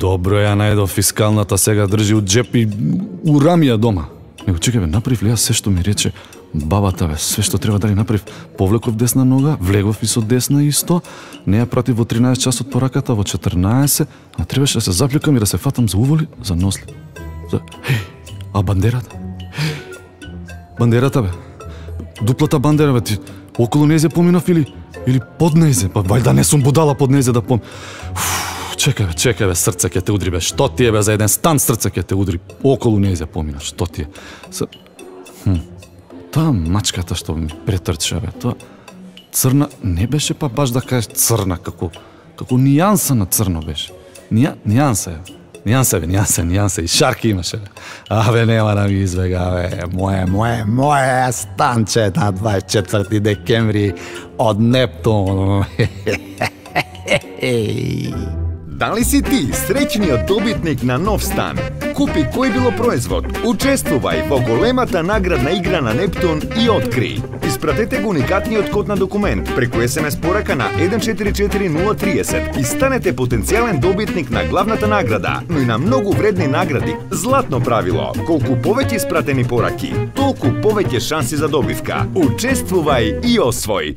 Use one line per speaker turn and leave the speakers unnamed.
Добро, ја најдов фискалната, сега држи од джеп и урамија дома. Него чекај бе, направив ли јас се што ми рече бабата бе, све што треба да ли направив? Повлеков десна нога, влегов и со десна исто, не ја пратив во 13 часот по раката, во 14, а требаше да се заплюкам и да се фатам за уволи, за носли. А бандерата? Бандерата бе, дуплата бандера бе, ти околу незе поминав или под незе? Па вајда не сум будала под незе да Чекај бе, срце ќе те удри бе. Што ти е бе за еден стан срце ќе те удри? Околу незе помина, што ти е? Таа мачката што ми претрча бе, тоа црна не беше па баш да кажеш црна, како нијанса на црно беше. Нијанса е. Нијанса и шарки имаше бе. Абе нема да ми избега бе. Моje станче на 24 декември од Нептун.
Дали си ти среќниот добитник на нов стан? Купи кој било производ, учествувај во големата наградна игра на Нептун и откри. Испратете го уникатниот код на документ преку SMS порака на 144030 и станете потенцијален добитник на главната награда, но и на многу вредни награди. Златно правило: колку повеќе испратени пораки, толку повеќе шанси за добивка. Учествувај и освој!